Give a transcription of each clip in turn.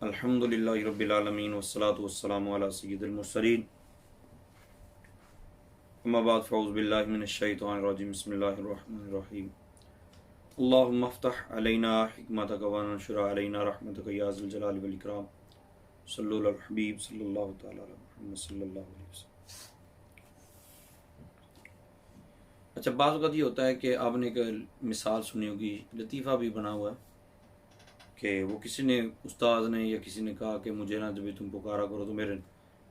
الحمد للہ رب العالمین والصلاة والسلام علی سید المرسلین اما بعد فاعوذ باللہ من الشیطان الرجیم بسم اللہ الرحمن الرحیم اللہم افتح علینا حکمتک وانشر علینا رحمتک یا ذی الجلال والاکرام صلو علی الحبیب صلی اللہ تعالی علی محمد صلی اللہ علیہ وسلم۔ اچھا، بعض اوقات یہ ہوتا ہے کہ آپ نے ایک مثال سنی ہوگی، لطیفہ بھی بنا ہوا ہے کہ وہ کسی نے استاد نے یا کسی نے کہا کہ مجھے نا جب بھی تم پکارا کرو تو میرے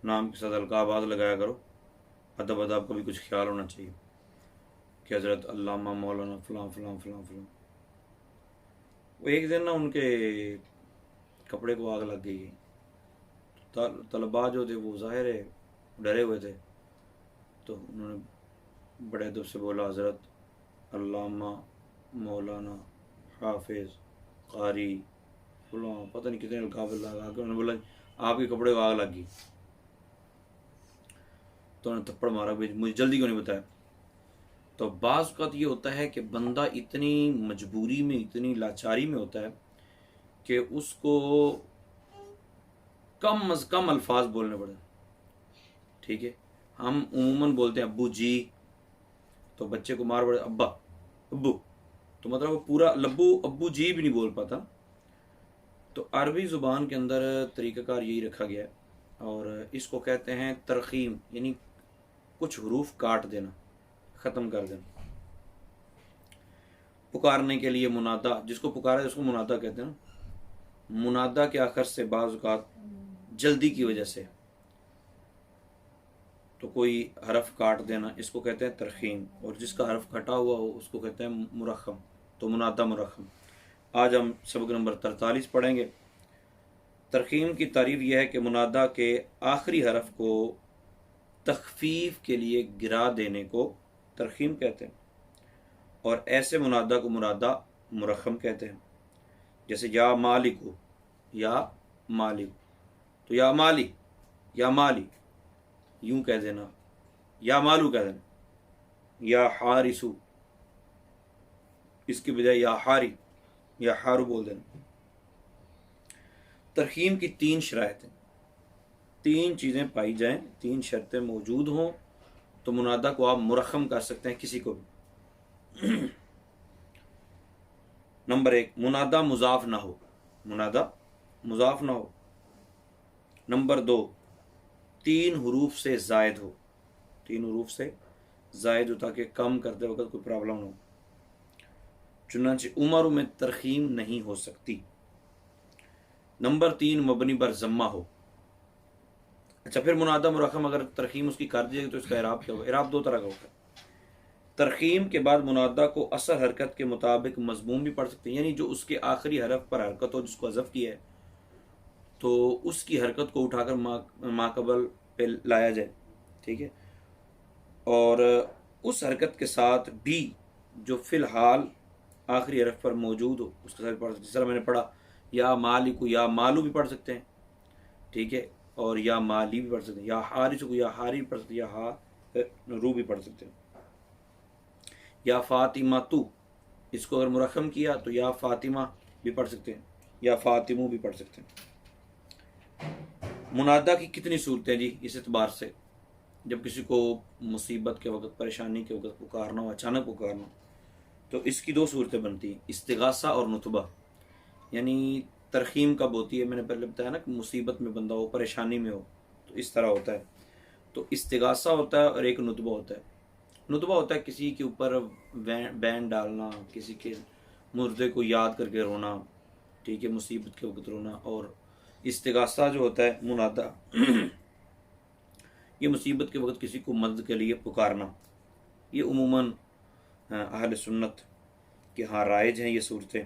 نام کے ساتھ القابات لگایا کرو، ادب کا بھی کچھ خیال ہونا چاہیے کہ حضرت علامہ مولانا فلاں فلاں فلاں فلاں۔ وہ ایک دن نا ان کے کپڑے کو آگ لگ گئی، طلباء جو تھے وہ ظاہر ہے ڈرے ہوئے تھے، تو انہوں نے بڑے ادب سے بولا حضرت علامہ مولانا حافظ قاری فلاں پتہ نہیں کتنے القاب لگا کے انہوں نے بولا آپ کے کپڑے کو آگ لگ گئی، تو انہوں نے تھپڑ مارا مجھے جلدی کیوں نہیں بتایا۔ تو بعض اوقات یہ ہوتا ہے کہ بندہ اتنی مجبوری میں اتنی لاچاری میں ہوتا ہے کہ اس کو کم از کم الفاظ بولنے پڑے، ٹھیک ہے۔ ہم عموماً بولتے ہیں ابو جی، تو بچے کو مار پڑے ابا ابو، تو مطلب وہ پورا لبو ابو جی بھی نہیں بول پاتا۔ تو عربی زبان کے اندر طریقہ کار یہی رکھا گیا ہے، اور اس کو کہتے ہیں ترخیم، یعنی کچھ حروف کاٹ دینا، ختم کر دینا۔ پکارنے کے لیے منادا، جس کو پکارا اس کو منادا کہتے ہیں۔ منادا کے آخر سے بعض اوقات جلدی کی وجہ سے تو کوئی حرف کاٹ دینا، اس کو کہتے ہیں ترخیم، اور جس کا حرف کٹا ہوا ہو اس کو کہتے ہیں مرخم، تو منادا مرخم۔ آج ہم سبق نمبر 43 پڑھیں گے۔ ترخیم کی تعریف یہ ہے کہ منادا کے آخری حرف کو تخفیف کے لیے گرا دینے کو ترخیم کہتے ہیں، اور ایسے منادا کو منادا مرخم کہتے ہیں۔ جیسے یا مالکو، یا مالک، تو یا مالی، یا مالی یوں کہہ دینا، یا مالو کہہ دینا، یا حارسو اس کی بجائے یا حاری یا حارو بول دینا۔ ترخیم کی 3 شرائط ہیں، 3 چیزیں پائی جائیں، 3 شرطیں موجود ہوں تو منادا کو آپ مرخم کر سکتے ہیں کسی کو بھی۔ نمبر 1، منادا مضاف نہ ہو، منادا مضاف نہ ہو۔ نمبر 2، 3 حروف سے زائد ہو، 3 حروف سے زائد ہو تاکہ کم کرتے وقت کوئی پرابلم نہ ہو، چنانچہ عمر میں ترخیم نہیں ہو سکتی۔ نمبر 3، مبنی بر ضمہ ہو۔ اچھا، پھر منادا مرخم اگر ترخیم اس کی کر دی جائے تو اس کا اعراب کیا ہوگا؟ اعراب 2 طرح کا ہوتا ہے۔ ترخیم کے بعد منادا کو اصل حرکت کے مطابق مضموم بھی پڑھ سکتے ہیں، یعنی جو اس کے آخری حرف پر حرکت ہو، جس کو حذف کیا ہے تو اس کی حرکت کو اٹھا کر ما قبل پہ لایا جائے، ٹھیک ہے، اور اس حرکت کے ساتھ بھی جو فی الحال آخری حرف پر موجود ہو اس کے ساتھ پڑھ سکتے ہیں۔ جس طرح میں نے پڑھا یا مالک کو یا مالو بھی پڑھ سکتے ہیں، ٹھیک ہے، اور یا مالی بھی پڑھ سکتے ہیں، یا حارث کو یا حاری بھی پڑھ سکتے ہیں، یا رو بھی پڑھ سکتے ہیں۔ یا فاطمہ تو، اس کو اگر مرخم کیا تو یا فاطمہ بھی پڑھ سکتے ہیں، یا فاطمو بھی پڑھ سکتے ہیں۔ منادا کی کتنی صورتیں جی اس اعتبار سے؟ جب کسی کو مصیبت کے وقت، پریشانی کے وقت پکارنا ہو، اچانک پکارنا ہو، تو اس کی 2 صورتیں بنتی ہیں، استغاثہ اور نتبہ۔ یعنی ترخیم کب ہوتی ہے؟ میں نے پہلے بتایا نا کہ مصیبت میں بندہ ہو، پریشانی میں ہو، تو اس طرح ہوتا ہے۔ تو استغاثہ ہوتا ہے اور ایک نتبہ ہوتا ہے۔ نتبہ ہوتا ہے کسی کے اوپر بین ڈالنا، کسی کے مردے کو یاد کر کے رونا، ٹھیک ہے، مصیبت کے وقت رونا۔ اور استغاثہ جو ہوتا ہے منادا، یہ مصیبت کے وقت کسی کو مدد کے لیے پکارنا۔ یہ عموماً اہل سنت کے ہاں رائج ہیں یہ صورتیں۔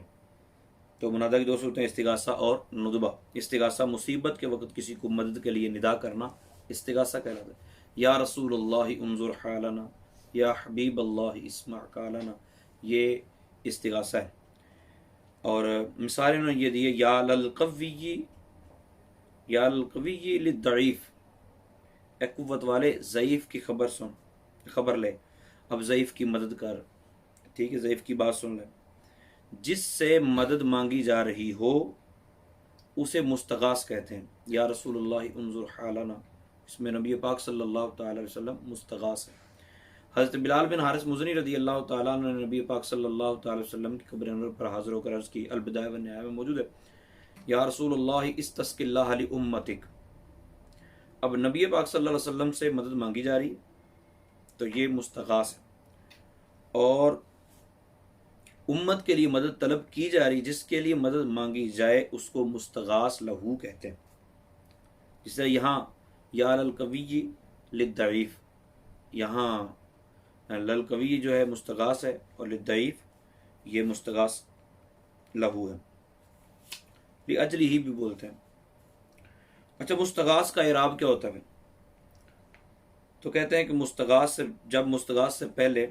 تو منادا کی 2 صورتیں، استغاثہ اور ندبہ۔ استغاثہ مصیبت کے وقت کسی کو مدد کے لیے ندا کرنا استغاثہ کہلاتا ہے۔ یا رسول اللہ انظر حالنا، یا حبیب اللہ اسمع قالنا، یہ استغاثہ ہے۔ اور مثال انہوں نے یہ دی ہے، یا للقوی، یا للقوی للضعیف، اے قوت والے ضعیف کی خبر سن، خبر لے، اب ضعیف کی مدد کر، ٹھیک ہے، ضعیف کی بات سن لے۔ جس سے مدد مانگی جا رہی ہو اسے مستغاث کہتے ہیں. یا رسول اللہ انظر حالنا، اس میں نبی پاک صلی اللہ تعالی علیہ وسلم مستغاث ہے. حضرت بلال بن حارث مزنی رضی اللہ تعالیٰ عنہ نے نبی پاک صلی اللہ تعالی وسلم کی قبر انور پر حاضر ہو کر عرض کی، البدایہ والنہایہ میں موجود ہے، یا رسول اللہ استسق اللہ لامتک. اب نبی پاک صلی اللہ علیہ وسلم سے مدد مانگی جا رہی ہے تو یہ مستغاث ہے، اور امت کے لیے مدد طلب کی جا رہی، جس کے لیے مدد مانگی جائے اس کو مستغاث لہو کہتے ہیں. جس طرح یہاں یا للقوی للضعیف، یہاں للقوی جو ہے مستغاث ہے، اور للضعیف یہ مستغاث لہو ہے. لاجلہ ہی بھی بولتے ہیں. اچھا، مستغاث کا اعراب کیا ہوتا ہے؟ تو کہتے ہیں کہ مستغاث سے، جب مستغاث سے پہلے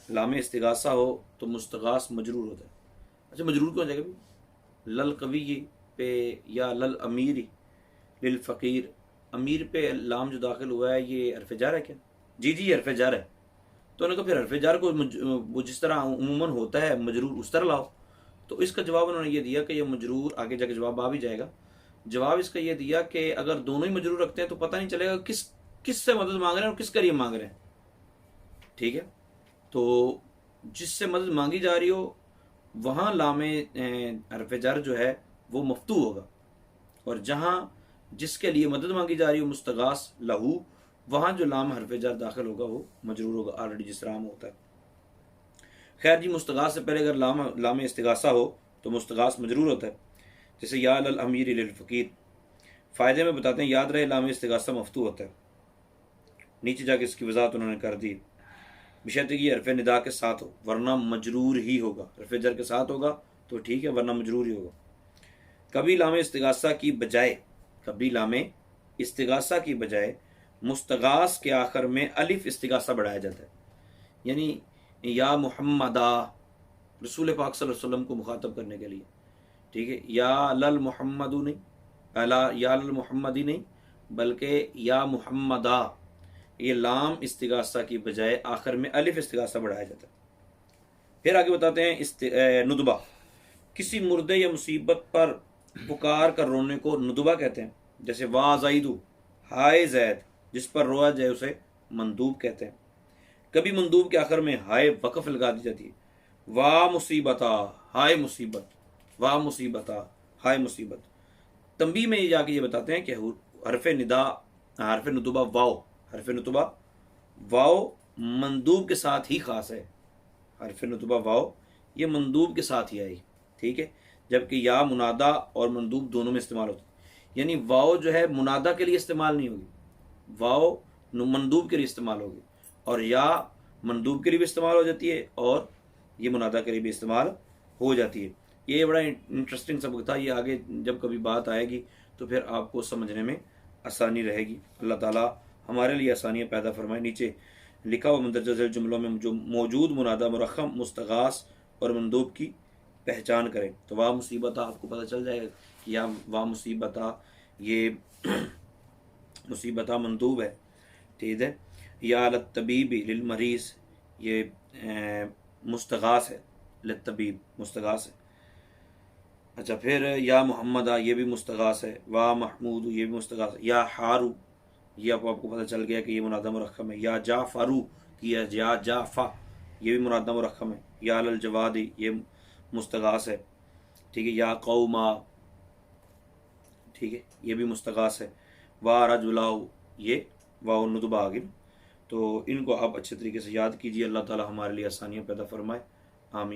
لام استغاثہ ہو تو مستغاث مجرور ہوتا ہے. اچھا، مجرور کیوں ہو جائے گا؟ للقوی پہ یا للامیر للفقیر، امیر پہ لام جو داخل ہوا ہے یہ حرف جر ہے کیا؟ جی حرف جر ہے. تو انہوں نے کہا پھر حرف جر کو وہ جس طرح عموماً ہوتا ہے مجرور اس طرح لاؤ. تو اس کا جواب انہوں نے یہ دیا کہ یہ مجرور، آگے جا کے جواب آ بھی جائے گا. جواب اس کا یہ دیا کہ اگر دونوں ہی مجرور رکھتے ہیں تو پتہ نہیں چلے گا کس سے مدد مانگ رہے ہیں اور کس کا لیے مانگ رہے ہیں. ٹھیک ہے، تو جس سے مدد مانگی جا رہی ہو وہاں لام حرف جر جو ہے وہ مفتوح ہوگا، اور جہاں جس کے لیے مدد مانگی جا رہی ہو مستغاث لہو، وہاں جو لام حرف جر داخل ہوگا وہ مجرور ہوگا، آلریڈی جس طرح ہوتا ہے. خیر جی، مستغاث سے پہلے اگر لام استغاثہ ہو تو مستغاث مجرور ہوتا ہے. جیسے یا للامیر للفقیر، فائدے میں بتاتے ہیں، یاد رہے لام استغاثہ مفتوح ہوتا ہے. نیچے جا کے اس کی وضاحت انہوں نے کر دی، بشرط کہ یہ حرف ندا کے ساتھ ہو، ورنہ مجرور ہی ہوگا. حرف جر کے ساتھ ہوگا تو ٹھیک ہے، ورنہ مجرور ہی ہوگا. کبھی لام استغاثہ کی بجائے مستغاث کے آخر میں الف استغاثہ بڑھایا جاتا ہے. یعنی یا محمدہ، رسول پاک صلی اللہ علیہ وسلم کو مخاطب کرنے کے لیے. ٹھیک ہے، یا لل محمد نہیں، یا لل محمدی نہیں، بلکہ یا محمدہ، یہ لام استغاثہ کی بجائے آخر میں الف استغاثہ بڑھایا جاتا ہے. پھر آگے بتاتے ہیں ندبہ، کسی مردے یا مصیبت پر پکار کر رونے کو ندبہ کہتے ہیں. جیسے وا زیدو، ہائے زید، جس پر رویا جائے اسے مندوب کہتے ہیں. کبھی مندوب کے آخر میں ہائے وقف لگا دی جاتی ہے. وا مصیبتا، ہائے مصیبت، وا مصیبتا، ہائے مصیبت. تنبیہ میں جا کے یہ بتاتے ہیں کہ حرف ندبہ واو مندوب کے ساتھ ہی خاص ہے. حرف ندبہ واو یہ مندوب کے ساتھ ہی آئی. ٹھیک ہے، جبکہ یا منادا اور مندوب دونوں میں استعمال ہوتی ہے. یعنی واو جو ہے منادا کے لیے استعمال نہیں ہوگی، واو مندوب کے لیے استعمال ہوگی، اور یا مندوب کے لیے بھی استعمال ہو جاتی ہے اور یہ منادا کے لیے بھی استعمال ہو جاتی ہے. یہ بڑا انٹرسٹنگ سبق تھا، یہ آگے جب کبھی بات آئے گی تو پھر آپ کو سمجھنے میں آسانی رہے گی. اللہ تعالیٰ ہمارے لیے آسانیاں پیدا فرمائے. نیچے لکھا ہوا مندرجہ ذیل جملوں میں جو موجود منادا، مرخم، مستغاث اور مندوب کی پہچان کریں. تو وا مصیبتہ آپ کو پتہ چل جائے گا کہ یا وا مصیبتہ یہ مصیبتہ مندوب ہے. ٹھیک ہے، یا للطبیب للمریض یہ مستغاث ہے، للطبیب مستغاث ہے. اچھا، پھر یا محمدہ یہ بھی مستغاث ہے، وا محمود یہ بھی مستغاث ہے. یا حارو یہ آپ کو پتہ چل گیا کہ یہ منادہ مرخم ہے. یا جعفرو یا جعفا یہ بھی منادہ مرخم ہے. یا للجواد یہ مستغاث ہے. ٹھیک ہے، یا قوما ٹھیک ہے یہ بھی مستغاث ہے. وا رجلاؤ یہ واو ندبہ آگے. تو ان کو آپ اچھے طریقے سے یاد کیجیے. اللہ تعالی ہمارے لیے آسانیاں پیدا فرمائے. آمین.